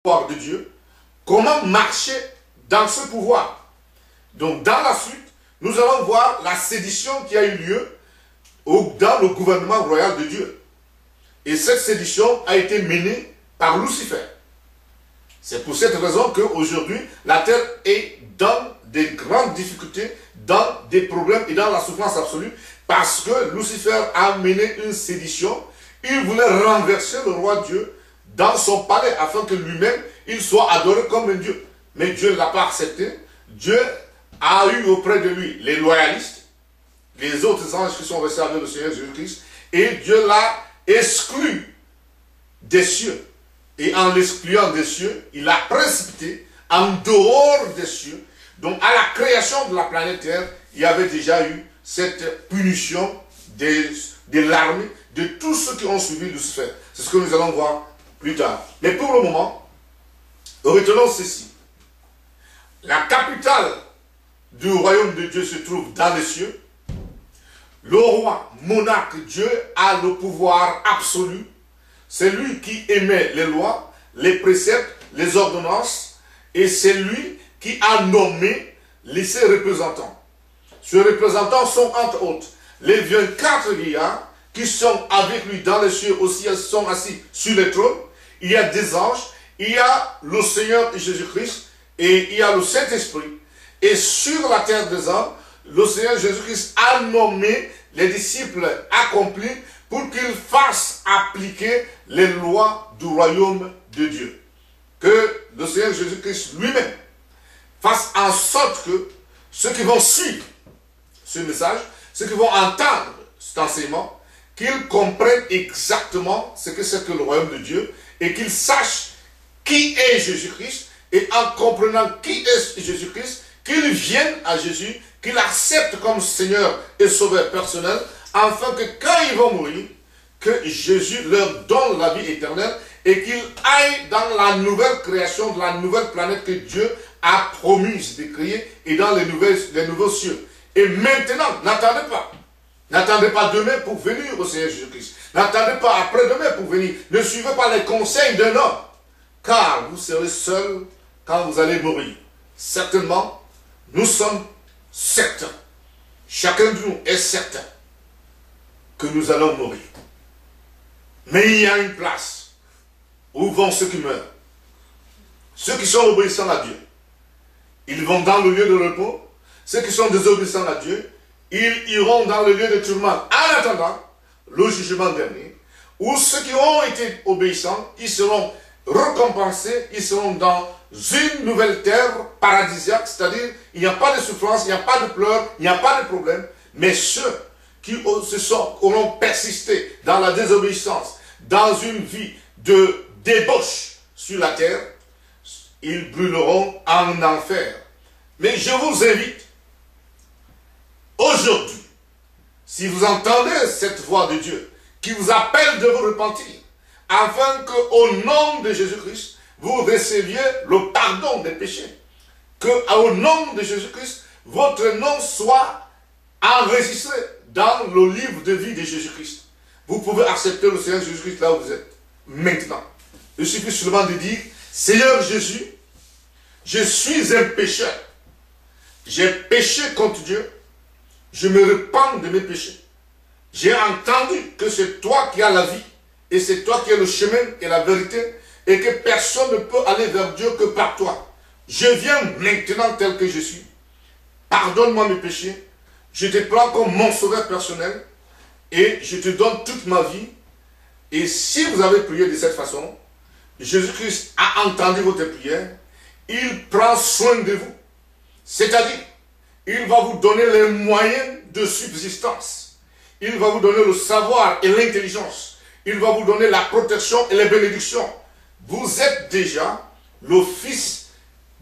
pouvoir de Dieu, comment marcher dans ce pouvoir. Donc dans la suite, nous allons voir la sédition qui a eu lieu dans le gouvernement royal de Dieu. Et cette sédition a été menée par Lucifer. C'est pour cette raison qu'aujourd'hui, la terre est dans des grandes difficultés, dans des problèmes et dans la souffrance absolue, parce que Lucifer a mené une sédition. Il voulait renverser le roi Dieu dans son palais, afin que lui-même, il soit adoré comme un Dieu. Mais Dieu ne l'a pas accepté. Dieu a eu auprès de lui les loyalistes, les autres anges qui sont restés avec le Seigneur Jésus-Christ, et Dieu l'a exclu des cieux. Et en l'excluant des cieux, il l'a précipité en dehors des cieux. Donc à la création de la planète Terre, il y avait déjà eu cette punition de l'armée, de tous ceux qui ont suivi Lucifer. C'est ce que nous allons voir plus tard. Mais pour le moment, retenons ceci. La capitale du royaume de Dieu se trouve dans les cieux. Le roi, monarque Dieu, a le pouvoir absolu. C'est lui qui émet les lois, les préceptes, les ordonnances, et c'est lui qui a nommé ses représentants. Ces représentants sont entre autres les 24 vieillards qui sont avec lui dans les cieux aussi, sont assis sur les trônes. Il y a des anges, il y a le Seigneur Jésus-Christ et il y a le Saint-Esprit. Et sur la terre des hommes, le Seigneur Jésus-Christ a nommé les disciples accomplis pour qu'ils fassent appliquer les lois du royaume de Dieu. Que le Seigneur Jésus-Christ lui-même fasse en sorte que ceux qui vont suivre ce message, ceux qui vont entendre cet enseignement, qu'ils comprennent exactement ce que c'est que le royaume de Dieu et qu'ils sachent qui est Jésus-Christ, et en comprenant qui est Jésus-Christ, qu'ils viennent à Jésus, qu'ils l'acceptent comme Seigneur et Sauveur personnel, afin que quand ils vont mourir, que Jésus leur donne la vie éternelle et qu'ils aillent dans la nouvelle création, de la nouvelle planète que Dieu a promise de créer et dans les nouveaux cieux. Et maintenant, n'attendez pas. N'attendez pas demain pour venir au Seigneur Jésus-Christ. N'attendez pas après-demain pour venir. Ne suivez pas les conseils d'un homme. Car vous serez seul quand vous allez mourir. Certainement, nous sommes certains. Chacun de nous est certain que nous allons mourir. Mais il y a une place où vont ceux qui meurent. Ceux qui sont obéissants à Dieu, ils vont dans le lieu de repos. Ceux qui sont désobéissants à Dieu, ils iront dans le lieu de tourment en attendant le jugement dernier. Ou ceux qui ont été obéissants, ils seront récompensés, ils seront dans une nouvelle terre paradisiaque, c'est-à-dire il n'y a pas de souffrance, il n'y a pas de pleurs, il n'y a pas de problème. Mais ceux qui auront persisté dans la désobéissance, dans une vie de débauche sur la terre, ils brûleront en enfer. Mais je vous invite, aujourd'hui, si vous entendez cette voix de Dieu qui vous appelle de vous repentir, afin qu'au nom de Jésus-Christ, vous receviez le pardon des péchés, qu'au nom de Jésus-Christ, votre nom soit enregistré dans le livre de vie de Jésus-Christ. Vous pouvez accepter le Seigneur Jésus-Christ là où vous êtes, maintenant. Il suffit seulement de dire, Seigneur Jésus, je suis un pécheur. J'ai péché contre Dieu. Je me repens de mes péchés. J'ai entendu que c'est toi qui as la vie. Et c'est toi qui as le chemin et la vérité. Et que personne ne peut aller vers Dieu que par toi. Je viens maintenant tel que je suis. Pardonne-moi mes péchés. Je te prends comme mon sauveur personnel. Et je te donne toute ma vie. Et si vous avez prié de cette façon, Jésus-Christ a entendu votre prière. Il prend soin de vous. C'est-à-dire, il va vous donner les moyens de subsistance. Il va vous donner le savoir et l'intelligence. Il va vous donner la protection et les bénédictions. Vous êtes déjà le Fils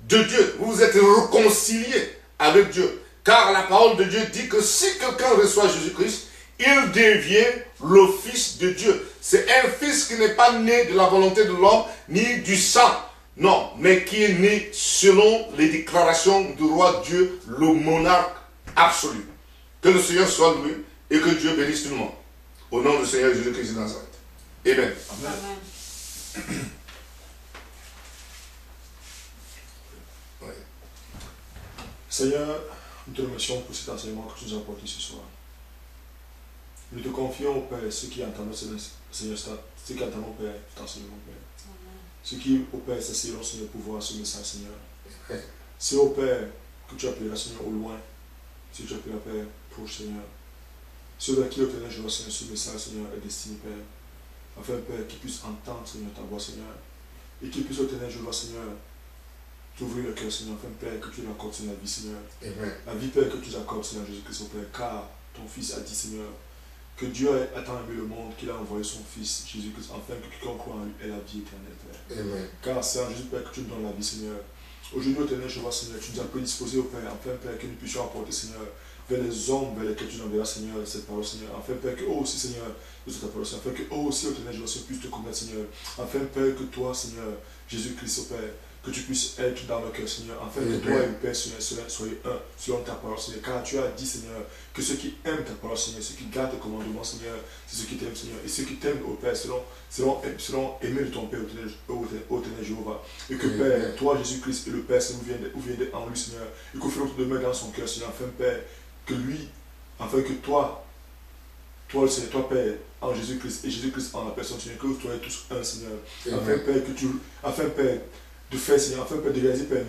de Dieu. Vous êtes réconcilié avec Dieu. Car la parole de Dieu dit que si quelqu'un reçoit Jésus-Christ, il devient le Fils de Dieu. C'est un Fils qui n'est pas né de la volonté de l'homme, ni du sang. Non, mais qui est né selon les déclarations du roi Dieu, le monarque absolu. Que le Seigneur soit loué et que Dieu bénisse tout le monde. Au nom du Seigneur Jésus-Christ de Nazareth. Amen. Amen. Seigneur, nous te remercions pour cet enseignement que tu nous as apporté ce soir. Nous te confions au Père ceux qui entendent, Seigneur, ceux qui entendent, Père, cet enseignement, Père. Ceux qui, au Père, s'assiront, Seigneur, pour voir ce message, Seigneur. C'est au Père que tu appelleras, Seigneur, au loin. Si tu appelleras, Père, proche, Seigneur. Ceux vers qui, au Père, je vois, Seigneur, ce message, Seigneur, est destiné, Père. Afin, Père, qu'ils puissent entendre, Seigneur, ta voix, Seigneur. Et qu'ils puissent, au Père, je vois, Seigneur, t'ouvrir le cœur, Seigneur, afin, Père, que tu leur accordes, Seigneur, la vie, Seigneur. Amen. La vie, Père, que tu nous accordes, Seigneur Jésus-Christ, au Père, car ton Fils a dit, Seigneur, que Dieu a tant aimé le monde qu'il a envoyé son Fils, Jésus-Christ, afin que quiconque croit en lui ait la vie éternelle, Père. Amen. Car c'est en Jésus, Père, que tu nous donnes la vie, Seigneur. Aujourd'hui, au Ténèbres, je vois, Seigneur, tu nous as prédisposé au Père, afin, Père, que nous puissions apporter, Seigneur, vers les hommes vers lesquels tu nous enverras, Seigneur, cette parole, Seigneur. Afin, Père, que eux aussi, Seigneur, de cette parole, Seigneur, afin que eux aussi, au Ténèbres, je puisse te connaître, Seigneur. Afin, Père, que toi, Seigneur, Jésus-Christ, au Père, que tu puisses être dans le cœur, Seigneur, afin que toi et le Père, Seigneur, soyez un selon ta parole, Seigneur. Car tu as dit, Seigneur, que ceux qui aiment ta parole, Seigneur, ceux qui gardent tes commandements, Seigneur, c'est ceux qui t'aiment, Seigneur. Et ceux qui t'aiment, au Père, selon aimer de ton Père, au Ténèbres, Jéhovah. Et que, Père, toi, Jésus-Christ et le Père, Seigneur, vous viendrez en lui, Seigneur. Et qu'on fait notre demeure dans son cœur, Seigneur, afin, Père, que lui, afin que toi, le Seigneur, toi, Père, en Jésus-Christ et Jésus-Christ en la personne, Seigneur, que vous soyez tous un, Seigneur. Afin, Père, afin, Père, de faire, Seigneur, afin, Père, de réaliser, Père,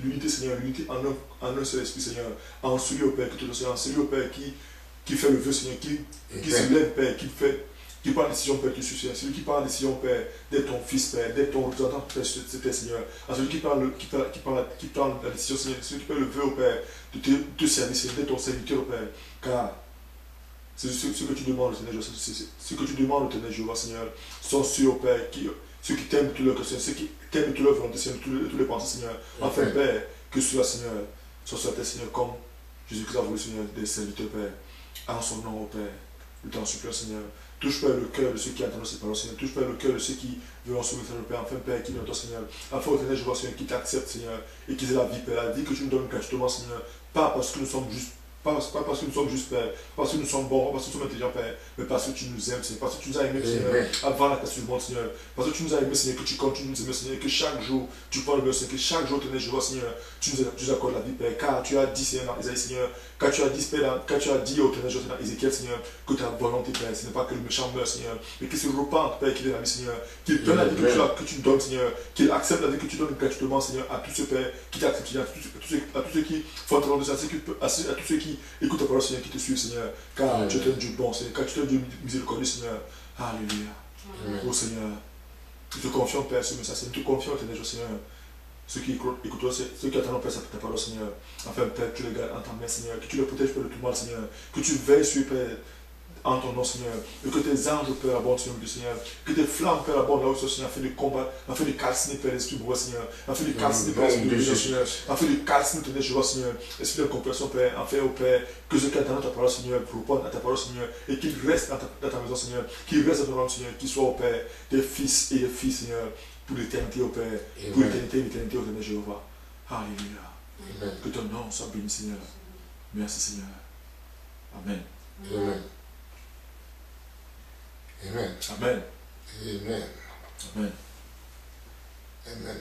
l'unité, Seigneur, l'unité en un seul esprit, Seigneur, en celui, au Père, que tu le Seigneur, en celui, au Père, qui fait le vœu, Seigneur, qui se lève, Père, qui prend la décision, Père, tu suis, Seigneur, celui qui prend la décision, Père, d'être ton fils, Père, d'être ton représentant, Père, Seigneur, à celui qui prend la décision, Seigneur, celui qui fait le vœu, au Père, de te servir, Seigneur, d'être ton serviteur, au Père, car c'est ce que tu demandes, Seigneur, ce que tu demandes, Seigneur, Seigneur, sont ceux, au Père, ceux qui t'aiment de tout leur cœur, ceux qui t'aiment de toute leur volonté, Seigneur, de tous les pensées, Seigneur, afin, Père, que cela, Seigneur, soit sur la terre, Seigneur, comme Jésus-Christ a voulu, Seigneur, des serviteurs, Père, en son nom, au Père, nous t'en supplions, Seigneur. Touche, Père, le cœur de ceux qui attendent ces paroles, Seigneur. Touche, Père, le cœur de ceux qui veulent sauver le Père, enfin, Père, qui viennent toi, Seigneur. Afin, au Seigneur, je vois, Seigneur, qui t'accepte, Seigneur, et qui aient la vie, Père, la vie que tu nous donnes gratuitement, Seigneur, pas parce que nous sommes juste. Pas parce que nous sommes juste, Père, pas parce que nous sommes bons, pas parce que nous sommes intelligents, Père, mais parce que tu nous aimes, Seigneur, parce que tu nous as aimés, Seigneur, avant la création du monde, Seigneur, parce que tu nous as aimés, Seigneur, que tu continues de nous aimer, Seigneur, que chaque jour, tu prends le bien, Seigneur, que chaque jour, je vois, Seigneur, tu nous accordes la vie, Père, car tu as dit, Seigneur, dans Isaïe, Seigneur, quand tu as dit au Ténèbres, dans Ézéchiel, Seigneur, que ta volonté, Père, ce n'est pas que le méchant meurt, Seigneur, mais qu'il se repente, Père, qu'il ait la vie, Seigneur, qu'il donne la vie que tu donnes, Seigneur, qu'il accepte la vie que tu donnes gratuitement, Seigneur, à tous ceux, Père, qui t'acceptent, Seigneur, à tous ceux qui font ta volonté, à tous ceux qui écoutent ta parole, Seigneur, qui te suivent, Seigneur, car tu es un Dieu bon, Seigneur, car tu es un Dieu miséricordieux, Seigneur. Alléluia. Oh Seigneur, nous te confions, Père, ce message, nous te confions, Seigneur, ceux qui écoutent, ceux qui attendent, Père, ta parole, Seigneur, enfin, Père, que tu les gardes en ta main, Seigneur, que tu les protèges, Père, de tout mal, Seigneur, que tu veilles sur, Père, en ton nom, Seigneur, et que tes anges, Père, abondent, Seigneur, que tes flammes, Père, abondent là où, Seigneur, afin de combattre, afin de calciner, Père, l'esprit bourreau, Seigneur, afin de calciner, Père, l'esprit de Seigneur, afin de calciner, Seigneur, l'esprit de compassion, Père, enfin, au Père, que ceux qui attendent ta parole, Seigneur, répondent à ta parole, Seigneur, et qu'ils restent dans ta maison, Seigneur, qu'ils restent dans ton nom, Seigneur, qu'ils soient, au Père, des fils et des filles, Seigneur, pour l'éternité, au Père, pour l'éternité, au Ténèbres, Jéhovah. Alléluia. Que ton nom soit béni, Seigneur. Merci, Seigneur. Amen. Amen. Amen. Amen. Amen. Amen. Amen.